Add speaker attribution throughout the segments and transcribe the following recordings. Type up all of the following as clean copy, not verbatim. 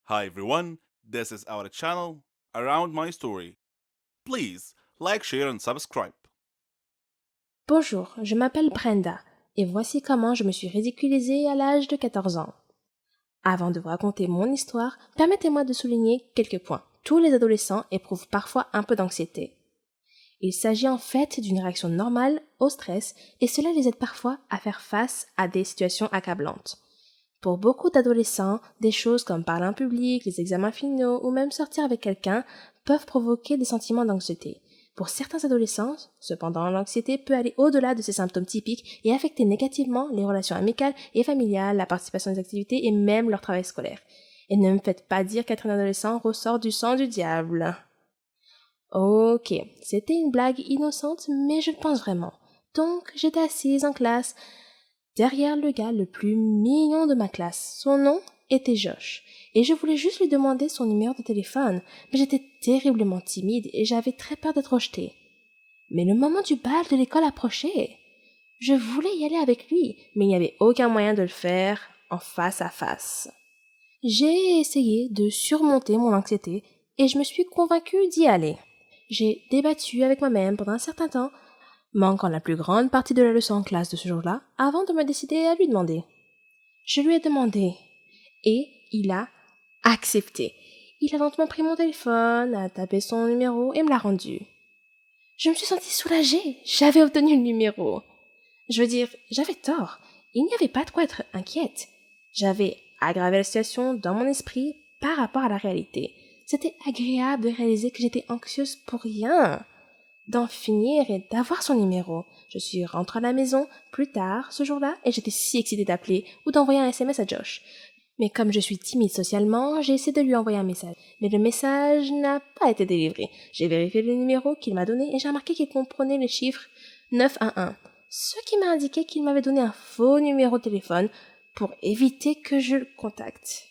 Speaker 1: Hi everyone, this is our channel Around My Story. Please like, share and subscribe.
Speaker 2: Bonjour, je m'appelle Brenda et voici comment je me suis ridiculisée à l'âge de 14 ans. Avant de vous raconter mon histoire, permettez-moi de souligner quelques points. Tous les adolescents éprouvent parfois un peu d'anxiété. Il s'agit en fait d'une réaction normale au stress et cela les aide parfois à faire face à des situations accablantes. Pour beaucoup d'adolescents, des choses comme parler en public, les examens finaux ou même sortir avec quelqu'un peuvent provoquer des sentiments d'anxiété. Pour certains adolescents, cependant, l'anxiété peut aller au-delà de ces symptômes typiques et affecter négativement les relations amicales et familiales, la participation des activités et même leur travail scolaire. Et ne me faites pas dire qu'être un adolescent ressort du sang du diable. Ok, c'était une blague innocente, mais je le pense vraiment. Donc, j'étais assise en classe, derrière le gars le plus mignon de ma classe. Son nom était Josh. Et je voulais juste lui demander son numéro de téléphone, mais j'étais terriblement timide et j'avais très peur d'être rejetée. Mais le moment du bal de l'école approchait. Je voulais y aller avec lui, mais il n'y avait aucun moyen de le faire en face à face. J'ai essayé de surmonter mon anxiété et je me suis convaincue d'y aller. J'ai débattu avec moi-même pendant un certain temps, manquant la plus grande partie de la leçon en classe de ce jour-là, avant de me décider à lui demander. Je lui ai demandé, et il a accepté. Il a lentement pris mon téléphone, a tapé son numéro et me l'a rendu. Je me suis sentie soulagée, j'avais obtenu le numéro. Je veux dire, j'avais tort, il n'y avait pas de quoi être inquiète. J'avais aggravé la situation dans mon esprit par rapport à la réalité. C'était agréable de réaliser que j'étais anxieuse pour rien, d'en finir et d'avoir son numéro. Je suis rentrée à la maison plus tard ce jour-là et j'étais si excitée d'appeler ou d'envoyer un SMS à Josh. Mais comme je suis timide socialement, j'ai essayé de lui envoyer un message. Mais le message n'a pas été délivré. J'ai vérifié le numéro qu'il m'a donné et j'ai remarqué qu'il comprenait le chiffre 911, ce qui m'a indiqué qu'il m'avait donné un faux numéro de téléphone pour éviter que je le contacte.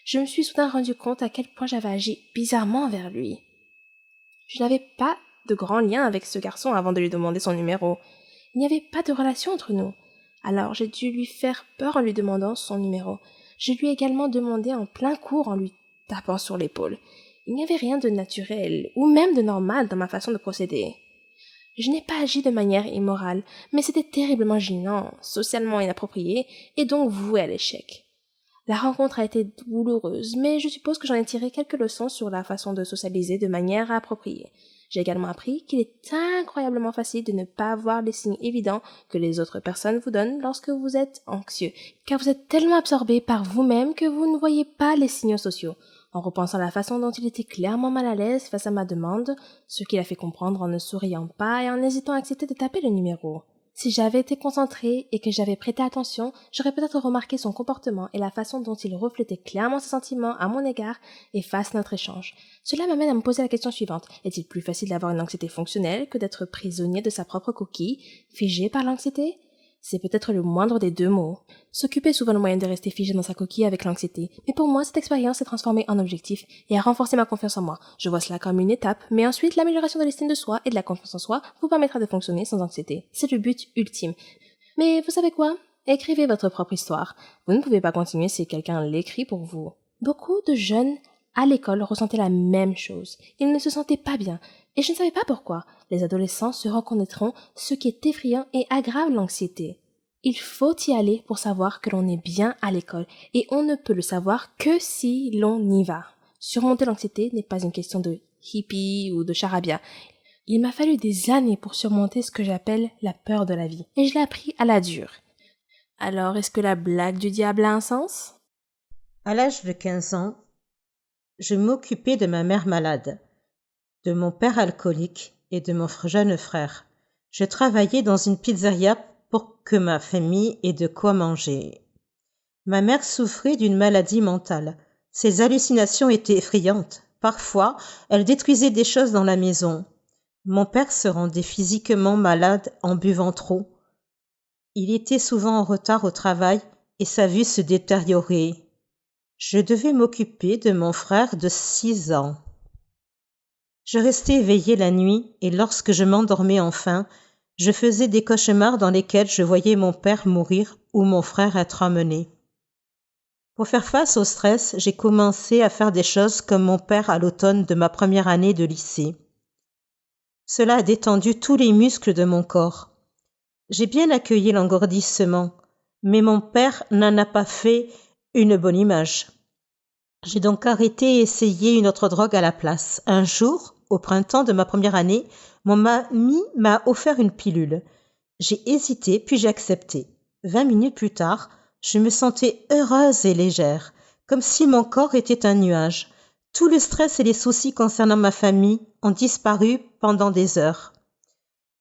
Speaker 2: Je me suis soudain rendu compte à quel point j'avais agi bizarrement envers lui. Je n'avais pas de grand lien avec ce garçon avant de lui demander son numéro. Il n'y avait pas de relation entre nous. Alors j'ai dû lui faire peur en lui demandant son numéro. Je lui ai également demandé en plein cours en lui tapant sur l'épaule. Il n'y avait rien de naturel ou même de normal dans ma façon de procéder. Je n'ai pas agi de manière immorale, mais c'était terriblement gênant, socialement inapproprié et donc voué à l'échec. La rencontre a été douloureuse, mais je suppose que j'en ai tiré quelques leçons sur la façon de socialiser de manière appropriée. J'ai également appris qu'il est incroyablement facile de ne pas voir les signes évidents que les autres personnes vous donnent lorsque vous êtes anxieux, car vous êtes tellement absorbé par vous-même que vous ne voyez pas les signaux sociaux. En repensant à la façon dont il était clairement mal à l'aise face à ma demande, ce qu'il a fait comprendre en ne souriant pas et en hésitant à accepter de taper le numéro. Si j'avais été concentrée et que j'avais prêté attention, j'aurais peut-être remarqué son comportement et la façon dont il reflétait clairement ses sentiments à mon égard et face à notre échange. Cela m'amène à me poser la question suivante. Est-il plus facile d'avoir une anxiété fonctionnelle que d'être prisonnier de sa propre coquille, figé par l'anxiété? C'est peut-être le moindre des deux mots. S'occuper est souvent le moyen de rester figé dans sa coquille avec l'anxiété. Mais pour moi, cette expérience s'est transformée en objectif et a renforcé ma confiance en moi. Je vois cela comme une étape, mais ensuite, l'amélioration de l'estime de soi et de la confiance en soi vous permettra de fonctionner sans anxiété. C'est le but ultime. Mais vous savez quoi? Écrivez votre propre histoire. Vous ne pouvez pas continuer si quelqu'un l'écrit pour vous. Beaucoup de jeunes à l'école ressentaient la même chose. Ils ne se sentaient pas bien. Et je ne savais pas pourquoi. Les adolescents se reconnaîtront ce qui est effrayant et aggrave l'anxiété. Il faut y aller pour savoir que l'on est bien à l'école, et on ne peut le savoir que si l'on y va. Surmonter l'anxiété n'est pas une question de hippie ou de charabia. Il m'a fallu des années pour surmonter ce que j'appelle la peur de la vie, et je l'ai appris à la dure. Alors, est-ce que la blague du diable a un sens?
Speaker 3: À l'âge de 15 ans, je m'occupais de ma mère malade, de mon père alcoolique et de mon jeune frère. Je travaillais dans une pizzeria pour que ma famille ait de quoi manger. Ma mère souffrait d'une maladie mentale. Ses hallucinations étaient effrayantes. Parfois, elle détruisait des choses dans la maison. Mon père se rendait physiquement malade en buvant trop. Il était souvent en retard au travail et sa vue se détériorait. Je devais m'occuper de mon frère de 6 ans. Je restais éveillée la nuit et lorsque je m'endormais enfin, je faisais des cauchemars dans lesquels je voyais mon père mourir ou mon frère être emmené. Pour faire face au stress, j'ai commencé à faire des choses comme mon père à l'automne de ma première année de lycée. Cela a détendu tous les muscles de mon corps. J'ai bien accueilli l'engourdissement, mais mon père n'en a pas fait une bonne image. J'ai donc arrêté et essayé une autre drogue à la place. Un jour, au printemps de ma première année, mon ami m'a offert une pilule. J'ai hésité, puis j'ai accepté. 20 minutes plus tard, je me sentais heureuse et légère, comme si mon corps était un nuage. Tout le stress et les soucis concernant ma famille ont disparu pendant des heures.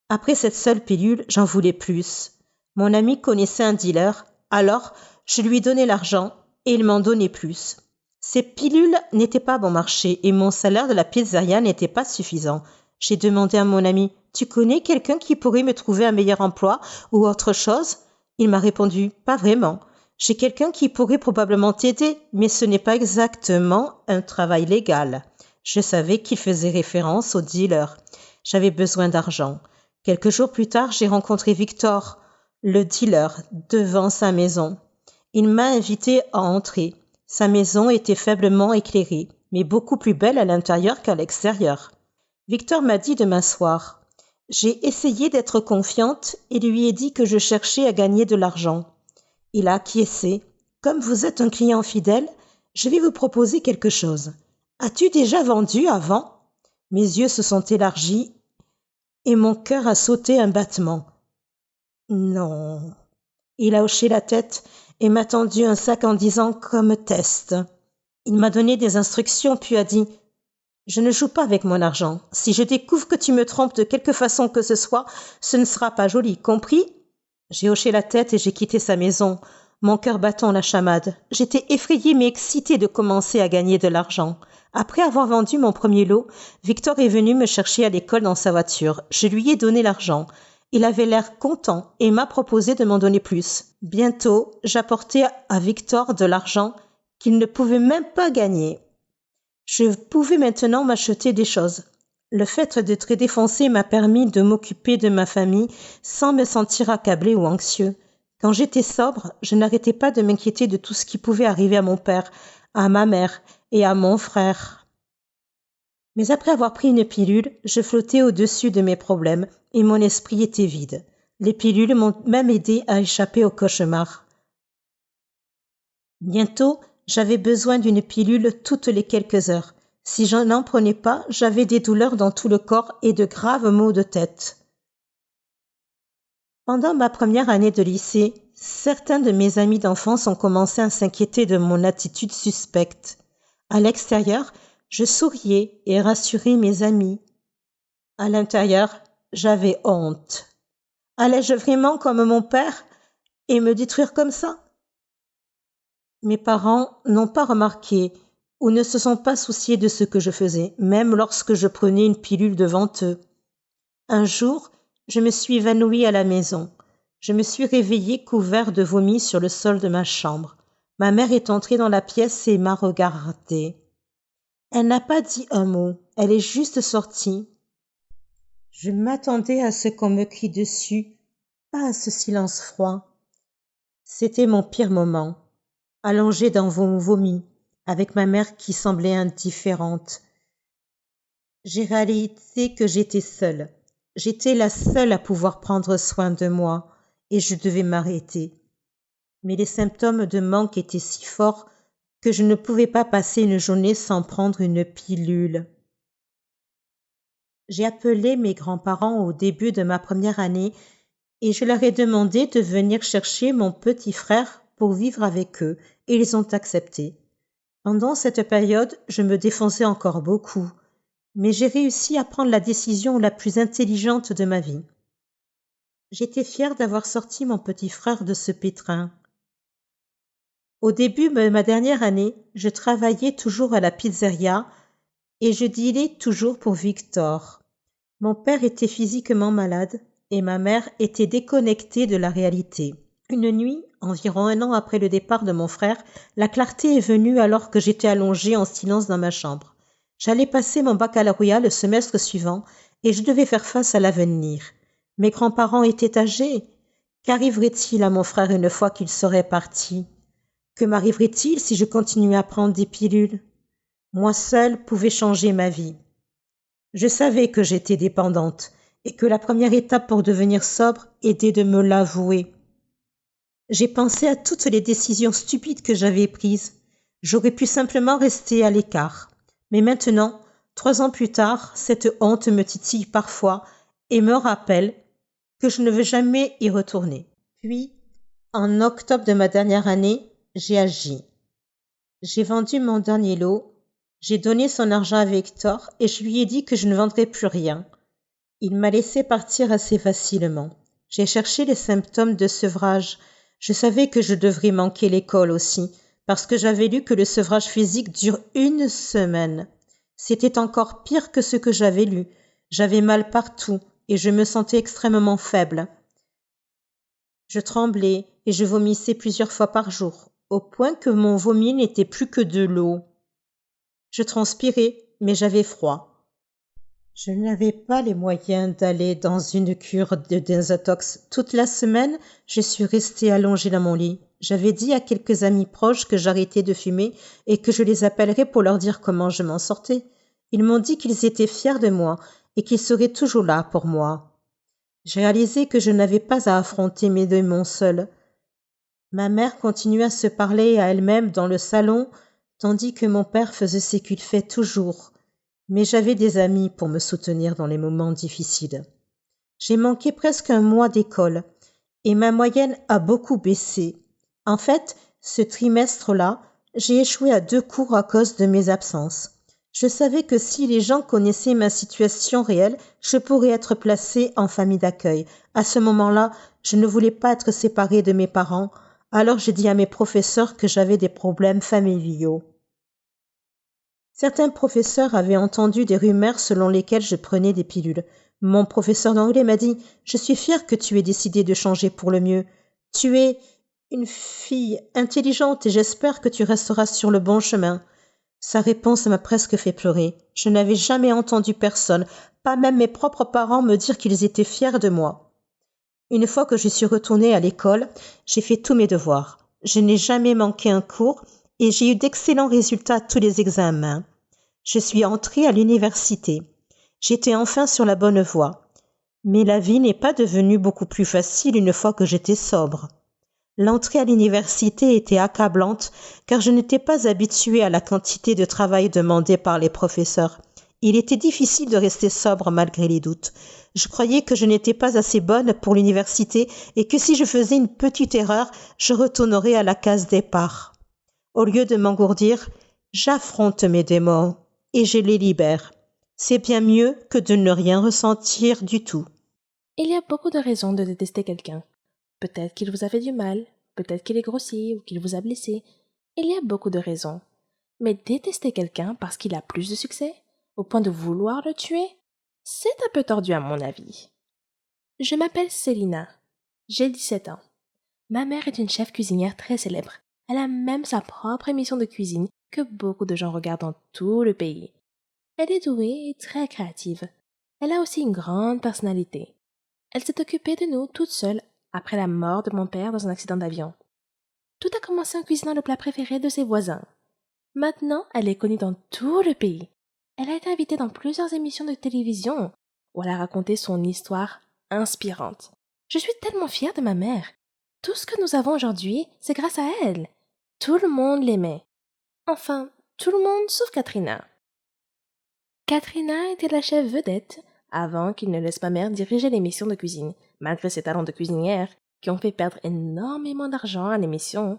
Speaker 3: Après cette seule pilule, j'en voulais plus. Mon ami connaissait un dealer, alors je lui donnais l'argent et il m'en donnait plus. Ces pilules n'étaient pas bon marché et mon salaire de la pizzeria n'était pas suffisant. J'ai demandé à mon ami « Tu connais quelqu'un qui pourrait me trouver un meilleur emploi ou autre chose ?» Il m'a répondu « Pas vraiment. J'ai quelqu'un qui pourrait probablement t'aider, mais ce n'est pas exactement un travail légal. » Je savais qu'il faisait référence au dealer. J'avais besoin d'argent. Quelques jours plus tard, j'ai rencontré Victor, le dealer, devant sa maison. Il m'a invité à entrer. Sa maison était faiblement éclairée, mais beaucoup plus belle à l'intérieur qu'à l'extérieur. Victor m'a dit de m'asseoir. J'ai essayé d'être confiante et lui ai dit que je cherchais à gagner de l'argent. Il a acquiescé. Comme vous êtes un client fidèle, je vais vous proposer quelque chose. As-tu déjà vendu avant ? Mes yeux se sont élargis et mon cœur a sauté un battement. Non. Il a hoché la tête et m'a tendu un sac en disant comme test. Il m'a donné des instructions puis a dit « Je ne joue pas avec mon argent. Si je découvre que tu me trompes de quelque façon que ce soit, ce ne sera pas joli, compris ?» J'ai hoché la tête et j'ai quitté sa maison, mon cœur battant la chamade. J'étais effrayée mais excitée de commencer à gagner de l'argent. Après avoir vendu mon premier lot, Victor est venu me chercher à l'école dans sa voiture. Je lui ai donné l'argent. Il avait l'air content et m'a proposé de m'en donner plus. Bientôt, j'apportais à Victor de l'argent qu'il ne pouvait même pas gagner. Je pouvais maintenant m'acheter des choses. Le fait d'être défoncé m'a permis de m'occuper de ma famille sans me sentir accablé ou anxieux. Quand j'étais sobre, je n'arrêtais pas de m'inquiéter de tout ce qui pouvait arriver à mon père, à ma mère et à mon frère. Mais après avoir pris une pilule, je flottais au-dessus de mes problèmes et mon esprit était vide. Les pilules m'ont même aidé à échapper au cauchemar. Bientôt, j'avais besoin d'une pilule toutes les quelques heures. Si je n'en prenais pas, j'avais des douleurs dans tout le corps et de graves maux de tête. Pendant ma première année de lycée, certains de mes amis d'enfance ont commencé à s'inquiéter de mon attitude suspecte. À l'extérieur, je souriais et rassurais mes amis. À l'intérieur, j'avais honte. Allais-je vraiment comme mon père et me détruire comme ça ? Mes parents n'ont pas remarqué ou ne se sont pas souciés de ce que je faisais, même lorsque je prenais une pilule devant eux. Un jour, je me suis évanouie à la maison. Je me suis réveillée couvert de vomi sur le sol de ma chambre. Ma mère est entrée dans la pièce et m'a regardée. Elle n'a pas dit un mot, elle est juste sortie. Je m'attendais à ce qu'on me crie dessus, pas à ce silence froid. C'était mon pire moment, allongée dans mon vomi, avec ma mère qui semblait indifférente. J'ai réalisé que j'étais seule. J'étais la seule à pouvoir prendre soin de moi et je devais m'arrêter. Mais les symptômes de manque étaient si forts que je ne pouvais pas passer une journée sans prendre une pilule. J'ai appelé mes grands-parents au début de ma première année et je leur ai demandé de venir chercher mon petit frère pour vivre avec eux et ils ont accepté. Pendant cette période, je me défonçais encore beaucoup, mais j'ai réussi à prendre la décision la plus intelligente de ma vie. J'étais fière d'avoir sorti mon petit frère de ce pétrin. Au début de ma dernière année, je travaillais toujours à la pizzeria et je dînais toujours pour Victor. Mon père était physiquement malade et ma mère était déconnectée de la réalité. Une nuit, environ 1 an après le départ de mon frère, la clarté est venue alors que j'étais allongée en silence dans ma chambre. J'allais passer mon baccalauréat le semestre suivant et je devais faire face à l'avenir. Mes grands-parents étaient âgés. Qu'arriverait-il à mon frère une fois qu'il serait parti ? Que m'arriverait-il si je continuais à prendre des pilules? Moi seule pouvais changer ma vie. Je savais que j'étais dépendante et que la première étape pour devenir sobre était de me l'avouer. J'ai pensé à toutes les décisions stupides que j'avais prises. J'aurais pu simplement rester à l'écart. Mais maintenant, 3 ans plus tard, cette honte me titille parfois et me rappelle que je ne veux jamais y retourner. Puis, en octobre de ma dernière année, j'ai agi. J'ai vendu mon dernier lot, j'ai donné son argent à Victor et je lui ai dit que je ne vendrais plus rien. Il m'a laissé partir assez facilement. J'ai cherché les symptômes de sevrage. Je savais que je devrais manquer l'école aussi, parce que j'avais lu que le sevrage physique dure 1 semaine. C'était encore pire que ce que j'avais lu. J'avais mal partout et je me sentais extrêmement faible. Je tremblais et je vomissais plusieurs fois par jour, au point que mon vomi n'était plus que de l'eau. Je transpirais, mais j'avais froid. Je n'avais pas les moyens d'aller dans une cure de désintox. Toute la semaine, je suis restée allongée dans mon lit. J'avais dit à quelques amis proches que j'arrêtais de fumer et que je les appellerais pour leur dire comment je m'en sortais. Ils m'ont dit qu'ils étaient fiers de moi et qu'ils seraient toujours là pour moi. J'ai réalisé que je n'avais pas à affronter mes démons seule. Ma mère continuait à se parler à elle-même dans le salon, tandis que mon père faisait ce qu'il fait toujours. Mais j'avais des amis pour me soutenir dans les moments difficiles. J'ai manqué presque 1 mois d'école et ma moyenne a beaucoup baissé. En fait, ce trimestre-là, j'ai échoué à 2 cours à cause de mes absences. Je savais que si les gens connaissaient ma situation réelle, je pourrais être placée en famille d'accueil. À ce moment-là, je ne voulais pas être séparée de mes parents, alors j'ai dit à mes professeurs que j'avais des problèmes familiaux. Certains professeurs avaient entendu des rumeurs selon lesquelles je prenais des pilules. Mon professeur d'anglais m'a dit « Je suis fière que tu aies décidé de changer pour le mieux. Tu es une fille intelligente et j'espère que tu resteras sur le bon chemin. » Sa réponse m'a presque fait pleurer. Je n'avais jamais entendu personne, pas même mes propres parents, me dire qu'ils étaient fiers de moi. Une fois que je suis retournée à l'école, j'ai fait tous mes devoirs. Je n'ai jamais manqué un cours et j'ai eu d'excellents résultats à tous les examens. Je suis entrée à l'université. J'étais enfin sur la bonne voie. Mais la vie n'est pas devenue beaucoup plus facile une fois que j'étais sobre. L'entrée à l'université était accablante car je n'étais pas habituée à la quantité de travail demandé par les professeurs. Il était difficile de rester sobre malgré les doutes. Je croyais que je n'étais pas assez bonne pour l'université et que si je faisais une petite erreur, je retournerais à la case départ. Au lieu de m'engourdir, j'affronte mes démons et je les libère. C'est bien mieux que de ne rien ressentir du tout.
Speaker 2: Il y a beaucoup de raisons de détester quelqu'un. Peut-être qu'il vous a fait du mal, peut-être qu'il est grossier ou qu'il vous a blessé. Il y a beaucoup de raisons. Mais détester quelqu'un parce qu'il a plus de succès, au point de vouloir le tuer, c'est un peu tordu à mon avis. Je m'appelle Célina. J'ai 17 ans. Ma mère est une chef cuisinière très célèbre. Elle a même sa propre émission de cuisine que beaucoup de gens regardent dans tout le pays. Elle est douée et très créative. Elle a aussi une grande personnalité. Elle s'est occupée de nous toute seule après la mort de mon père dans un accident d'avion. Tout a commencé en cuisinant le plat préféré de ses voisins. Maintenant, elle est connue dans tout le pays. Elle a été invitée dans plusieurs émissions de télévision où elle a raconté son histoire inspirante. Je suis tellement fière de ma mère. Tout ce que nous avons aujourd'hui, c'est grâce à elle. Tout le monde l'aimait. Enfin, tout le monde sauf Katrina. Katrina était la chef vedette avant qu'il ne laisse ma mère diriger l'émission de cuisine, malgré ses talents de cuisinière qui ont fait perdre énormément d'argent à l'émission.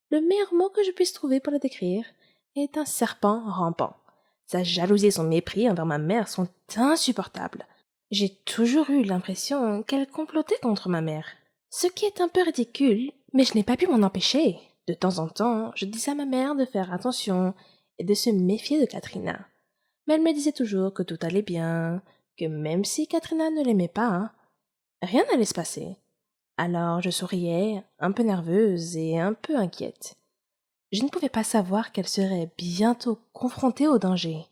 Speaker 2: Le meilleur mot que je puisse trouver pour la décrire est un serpent rampant. Sa jalousie et son mépris envers ma mère sont insupportables. J'ai toujours eu l'impression qu'elle complotait contre ma mère. Ce qui est un peu ridicule, mais je n'ai pas pu m'en empêcher. De temps en temps, je disais à ma mère de faire attention et de se méfier de Katrina. Mais elle me disait toujours que tout allait bien, que même si Katrina ne l'aimait pas, rien n'allait se passer. Alors je souriais, un peu nerveuse et un peu inquiète. Je ne pouvais pas savoir qu'elle serait bientôt confrontée au danger.